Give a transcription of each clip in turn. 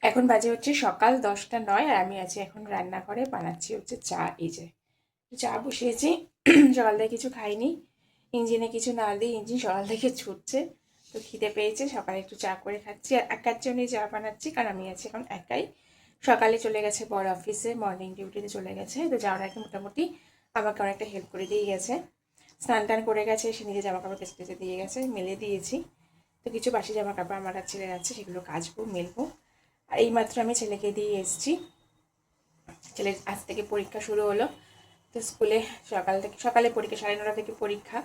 এখন বাজে হচ্ছে সকাল 10টা 9 আর আমি আছি এখন রান্নাঘরে বানাচ্ছি হচ্ছে চা। এই যে চা বসিয়েছি। সকাল থেকে কিছু খাইনি, ইঞ্জিনে কিছু না দিয়ে ইঞ্জিন সকাল থেকে ছুটছে। তো খিদে পেয়েছে, সকালে একটু চা করে খাচ্ছি আর একার জন্যই চা বানাচ্ছি, কারণ আমি আছি এখন একাই। সকালে চলে গেছে বড় অফিসে, মর্নিং ডিউটিতে চলে গেছে। তো যাওয়ার আগে মোটামুটি আমাকে অনেকটা হেল্প করে দিয়ে গেছে। স্নান টান করে গেছে, সে নিজে জামা কাপড় কেচে কেচে দিয়ে গেছে, মেলে দিয়েছি। তো কিছু বাসি জামা কাপড় আমার আর ছেলের আছে, সেগুলো কাচবো মেলবো। আর এইমাত্র আমি ছেলেকে দিয়ে এসেছি। ছেলের আজ থেকে পরীক্ষা শুরু হলো। তো স্কুলে সকালে পরীক্ষা, 9:30 থেকে পরীক্ষা,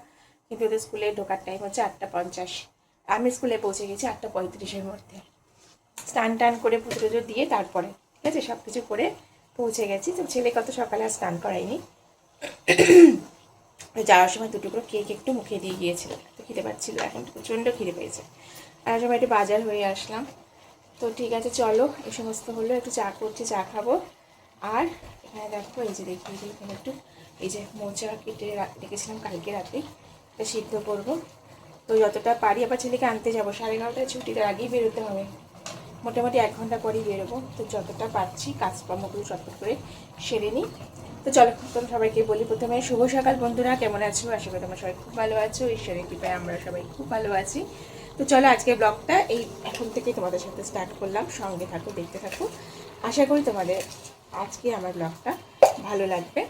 কিন্তু ওদের স্কুলে ঢোকার টাইম হচ্ছে 8টা 50। আমি স্কুলে পৌঁছে গেছি 8টা 35-এর মধ্যে। স্নান টান করে পুজো টুজো দিয়ে তারপরে ঠিক আছে সব কিছু করে পৌঁছে গেছি। তো ছেলেকে অত সকালে আর স্নান করাইনি। যাওয়ার সময় দুটো করে কেক একটু মুখে দিয়ে গিয়েছিল, তো খিদে পাচ্ছিল, এখন প্রচণ্ড খিদে পেয়েছে। আর সময় একটু বাজার হয়ে আসলাম। তো ঠিক আছে চলো, এই সমস্ত হলো, একটু চা করছি, চা খাবো। আর এখানে দেখো, এই যে দেখিয়ে দিই, এখানে একটু এই যে মোচা কেটে রেখেছিলাম কালকে রাতেই, এটা সিদ্ধ করবো। তো যতটা পারি, আবার ছেলেকে আনতে যাবো 11:30টায় ছুটি, তার আগেই বেরোতে হবে। মোটামুটি 1 ঘন্টা পরেই বেরোবো। তো যতটা পারছি কাজকর্মগুলো চটপট করে সেরে নিই। তো চলো, তোমরা সবাইকে বলি প্রথমে শুভ সকাল বন্ধুরা, কেমন আছো? আশা করি তোমরা সবাই খুব ভালো আছো, ঈশ্বরের কৃপায় আমরা সবাই খুব ভালো আছি। তো চলো, আজকের ব্লগটা এই এখন থেকে তোমাদের সাথে স্টার্ট করলাম, সঙ্গে থাকো, দেখতে থাকো। আশা করি তোমাদের আজকে আমার ব্লগটা ভালো লাগবে।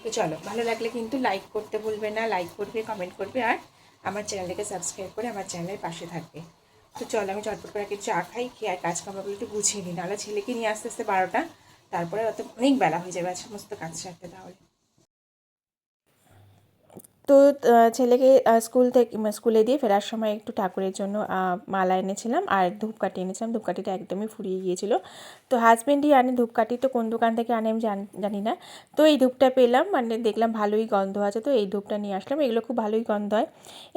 তো চলো, ভালো লাগলে কিন্তু লাইক করতে ভুলবে না, লাইক করবে, কমেন্ট করবে, আর আমার চ্যানেলটাকে সাবস্ক্রাইব করে আমার চ্যানেলের পাশে থাকবে। তো চলো, আমি চটপট করে একটু চা খাই, খেয়ে আর কাজকর্মগুলো একটু গুছিয়ে নিই, নাহলে ছেলেকে নিয়ে আস্তে আস্তে 12টা, তারপরে অত অনেক বেলা হয়ে যাবে আর সমস্ত কাজ সারতে। তাহলে তো ছেলেকে স্কুলে দিয়ে ফেরার সময় একটু ঠাকুরের জন্য মালা এনেছিলাম আর ধূপকাঠি এনেছিলাম। ধূপকাঠিটা একদমই ফুরিয়ে গিয়েছিল। তো হাজব্যান্ডই আনে ধূপকাঠি, তো কোন দোকান থেকে আনে আমি জানি না। তো এই ধূপটা পেলাম, মানে দেখলাম ভালোই গন্ধ আছে, তো এই ধূপটা নিয়ে আসলাম। এগুলো খুব ভালোই গন্ধ হয়।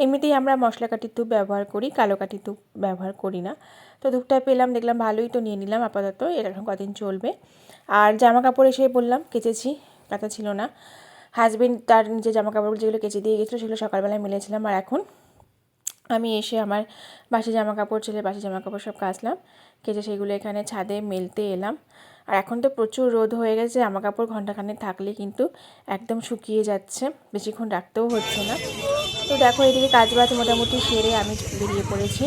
এমনিতেই আমরা মশলা কাঠির ধূপ ব্যবহার করি, কালো কাঠির ধূপ ব্যবহার করি না। তো ধূপটা পেলাম, দেখলাম ভালোই, তো নিয়ে নিলাম আপাতত, এরকম কদিন চলবে। আর জামা কাপড় এসে বললাম কেচেছি, কাঁথা ছিল না। হাজবেন্ড তার নিজের জামাকাপড় যেগুলো কেচে দিয়ে গেছিলো সেগুলো সকালবেলায় মেলেছিলাম, আর এখন আমি এসে আমার বাসি জামাকাপড়, ছেলের বাসি জামাকাপড় সব কাচলাম, কেচে সেগুলো এখানে ছাদে মেলতে এলাম। আর এখন তো প্রচুর রোদ হয়ে গেছে, জামাকাপড় ঘন্টাখানেক থাকলে কিন্তু একদম শুকিয়ে যাচ্ছে, বেশিক্ষণ রাখতেও হচ্ছে না। তো দেখো, এদিকে কাজবাজ মোটামুটি সেরে আমি বেরিয়ে পড়েছি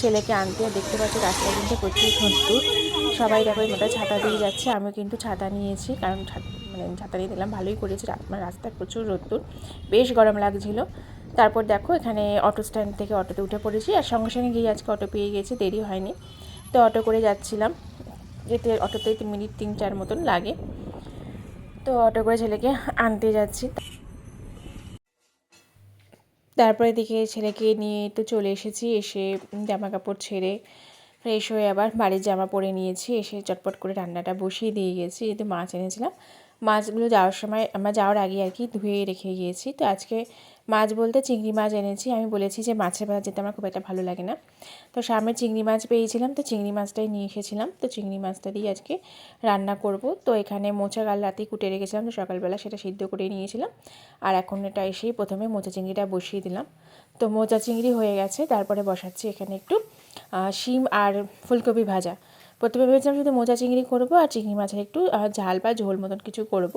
ছেলেকে আনতে। দেখতে পাচ্ছি রাস্তায় কিন্তু প্রচুর রোদ্দুর, সবাই দেখো মোটা ছাতা দিয়ে যাচ্ছে, আমিও কিন্তু ছাতা নিয়েছি, কারণ মানে ছাতা নিয়ে দেখলাম ভালোই করেছি, মানে রাস্তায় প্রচুর রোদ্দুর, বেশ গরম লাগছিলো। তারপর দেখো এখানে অটো স্ট্যান্ড থেকে অটোতে উঠে পড়েছি, আর সঙ্গে সঙ্গে গিয়ে আজকে অটো পেয়ে গেছি, দেরি হয়নি। তো অটো করে যাচ্ছিলাম, যেতে অটোতে 3 মিনিট 3-4 মতন লাগে। তো অটো করে ছেলেকে আনতে যাচ্ছি। তারপরে এদিকে ছেলেকে নিয়ে তো চলে এসেছি, এসে জামা কাপড় ছেড়ে ফ্রেশ হয়ে আবার বাড়ির জামা পরে নিয়েছি, এসে চটপট করে রান্নাটা বসিয়ে দিয়ে গেছি। এতে মাছ এনেছিলাম, মাছগুলো যাওয়ার সময়, আমরা যাওয়ার আগে আর কি ধুয়ে রেখে গিয়েছি। তো আজকে মাছ বলতে চিংড়ি মাছ এনেছি। আমি বলেছি যে মাছের ভাজা যেতে আমার খুব একটা ভালো লাগে না, তো সামনে চিংড়ি মাছ পেয়েছিলাম, তো চিংড়ি মাছটাই নিয়ে এসেছিলাম। তো চিংড়ি মাছটা দিয়ে আজকে রান্না করব। তো এখানে মোচা কাল রাতেই কুটে রেখেছিলাম, তো সকালবেলা সেটা সিদ্ধ করে নিয়েছিলাম। আর এখন এটা এসেই প্রথমে মোচা চিংড়িটা বসিয়ে দিলাম। তো মোচা চিংড়ি হয়ে গেছে, তারপরে বসাচ্ছি এখানে একটু শিম আর ফুলকপি ভাজা। প্রথমে ভেবেছিলাম শুধু মোচা চিংড়ি করবো আর চিংড়ি মাছের একটু ঝাল বা ঝোল মতন কিছু করব।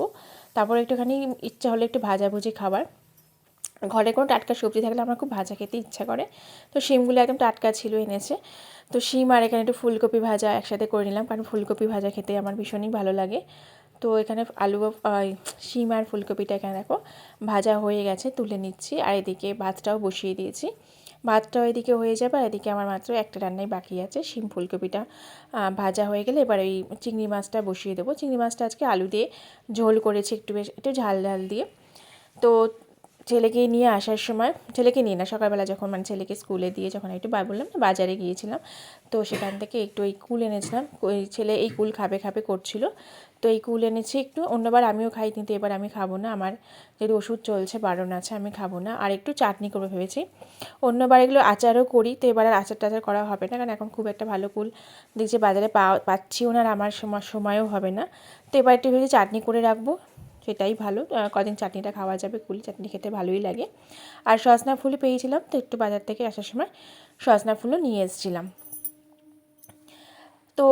তারপরে একটুখানি ইচ্ছা হলো একটু ভাজাভুজি খাবার। ঘরে কোনো টাটকা সবজি থাকলে আমার খুব ভাজা খেতে ইচ্ছা করে। তো শিমগুলো একদম টাটকা ছিল, এনেছে। তো শিম আর এখানে একটু ফুলকপি ভাজা একসাথে করে নিলাম, কারণ ফুলকপি ভাজা খেতে আমার ভীষণই ভালো লাগে। তো এখানে শিম আর ফুলকপিটা এখানে দেখো ভাজা হয়ে গেছে, তুলে নিচ্ছি। আর এদিকে ভাতটাও বসিয়ে দিয়েছি, ভাতটাও এদিকে হয়ে যাবে। আর এদিকে আমার মাত্র একটা রান্নাই বাকি আছে, শিম ফুলকপিটা ভাজা হয়ে গেলে এবার এই চিংড়ি মাছটা বসিয়ে দেবো। চিংড়ি মাছটা আজকে আলু দিয়ে ঝোল করেছি, একটু বেশ একটু ঝাল ঝাল দিয়ে। তো ছেলেকে নিয়ে আসার সময়, ছেলেকে নিয়ে না, সকালবেলা যখন মানে ছেলেকে স্কুলে দিয়ে যখন একটু বললাম না বাজারে গিয়েছিলাম, তো সেখান থেকে একটু এই কুল এনেছিলাম। ওই ছেলে এই কুল খাবে খাবে করছিল, তো এই কুল এনেছি একটু। অন্যবার আমিও খাই, কিন্তু এবার আমি খাবো না, আমার যেহেতু ওষুধ চলছে, বারণ আছে, আমি খাবো না। আর একটু চাটনি করবো ভেবেছি। অন্যবার এগুলো আচারও করি, তো এবার আর আচার টাচার করা হবে না, কারণ এখন খুব একটা ভালো কুল দেখছি বাজারে পাচ্ছিও না, আর আমার সময়ও হবে না। তো এবার একটু ভেবেছি চাটনি করে রাখবো, সেটাই ভালো, কদিন চাটনিটা খাওয়া যাবে, কুল চাটনি খেতে ভালোই লাগে। আর সজনা ফুল পেয়েছিলাম, তো একটু বাজার থেকে আসার সময় সজনা ফুলও নিয়ে এসেছিলাম। তো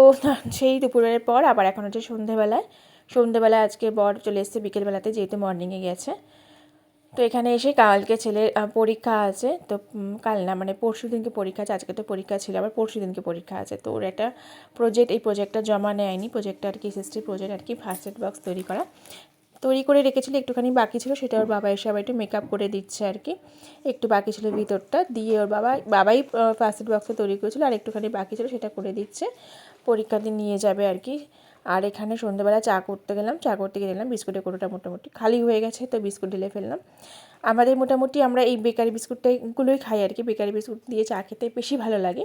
সেই দুপুরের পর আবার এখন হচ্ছে সন্ধেবেলায় আজকে বর চলে এসেছে বিকেলবেলাতে, যেহেতু মর্নিংয়ে গেছে। তো এখানে এসে কালকে ছেলের পরীক্ষা আছে, তো কাল না মানে পরশু দিনকে পরীক্ষা আছে, আজকে তো পরীক্ষা ছিল, আবার পরশু দিনকে পরীক্ষা আছে। তো ওর একটা প্রজেক্ট, এই প্রজেক্টটা জমা নেয়নি, প্রজেক্টটা আর কি এসএসটি প্রজেক্ট আর কি, ফার্স্ট এড বক্স তৈরি করে রেখেছিল, একটুখানি বাকি ছিল, সেটা ওর বাবা এসে আবার একটু মেকআপ করে দিচ্ছে আর কি। একটু বাকি ছিল ভিতরটা দিয়ে, ওর বাবাই ফার্স্ট এড বক্সটা তৈরি করেছিল, আর একটুখানি বাকি ছিল সেটা করে দিচ্ছে, পরীক্ষা দিন নিয়ে যাবে আর কি। আর এখানে সন্ধ্যেবেলা চা করতে গিয়ে দেখলাম বিস্কুটের কোটোটা মোটামুটি খালি হয়ে গেছে, তো বিস্কুট ঢেলে ফেললাম। আমাদের মোটামুটি আমরা এই বেকারি বিস্কুটগুলোই খাই আর কি, বেকারি বিস্কুট দিয়ে চা খেতে বেশি ভালো লাগে।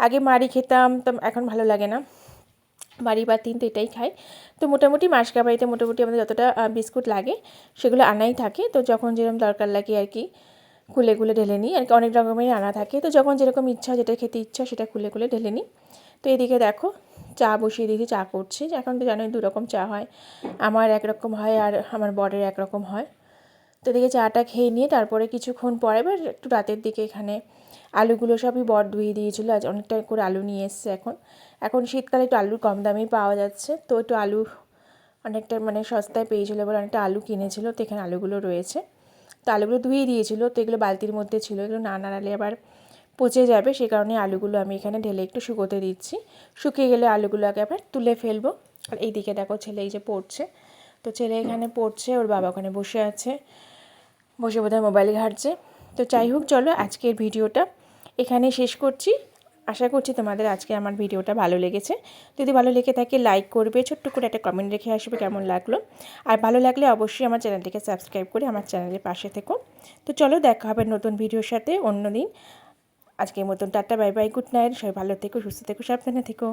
আগে মারি খেতাম, তো এখন ভালো লাগে না, বাড়ি বা তিন তো এটাই খাই। তো মোটামুটি মাসকা বাড়িতে মোটামুটি আমাদের যতটা বিস্কুট লাগে সেগুলো আনাই থাকে, তো যখন যেরকম দরকার লাগে আর কি খুলে ঢেলে নিই আর কি, অনেক রকমেরই আনা থাকে, তো যখন যেরকম ইচ্ছা, যেটা খেতে ইচ্ছা সেটা খুলে ঢেলে নিই। তো এদিকে দেখো চা বসিয়ে দিয়েছি, চা করছি। এখন তো জানোই দুরকম চা হয়, আমার একরকম হয় আর আমার বরের একরকম হয়। তো এদিকে চাটা খেয়ে নিয়ে তারপরে কিছুক্ষণ পরে, এবার একটু রাতের দিকে এখানে আলুগুলো সবই বর ধুয়ে দিয়েছিলো, আজ অনেকটা করে আলু নিয়ে এসছে। এখন শীতকালে একটু আলুর কম দামেই পাওয়া যাচ্ছে, তো একটু আলু অনেকটা মানে সস্তায় পেয়েছিলো বলে অনেকটা আলু কিনেছিল, তো এখানে আলুগুলো রয়েছে। তো আলুগুলো ধুয়ে দিয়েছিলো, তো এগুলো বালতির মধ্যে ছিল, এগুলো না নাড়ালে আবার পচে যাবে, সেই কারণে আলুগুলো আমি এখানে ঢেলে একটু শুকোতে দিচ্ছি। শুকিয়ে গেলে আলুগুলোকে আবার তুলে ফেলবো। আর এইদিকে দেখো ছেলে এই যে পড়ছে, তো ছেলে এখানে পড়ছে, ওর বাবা ওখানে বসে আছে, বসে বোধহয় মোবাইল ঘাঁটছে। তো যাই হোক, চলো আজকের ভিডিওটা এখানে শেষ করছি। আশা করছি তোমাদের আজকে আমার ভিডিওটা ভালো লেগেছে। যদি ভালো লেগে থাকে লাইক করবে, ছোট্ট করে একটা কমেন্ট রেখে আসবে কেমন লাগলো। আর ভালো লাগলে অবশ্যই আমার চ্যানেলটিকে সাবস্ক্রাইব করে আমার চ্যানেলের পাশে থেকো। তো চলো দেখা হবে নতুন ভিডিওর সাথে অন্য দিন। আজকের মতন tata, bye bye, good night, সবাই ভালো থেকো, সুস্থ থেকো, সাবধানে থেকো।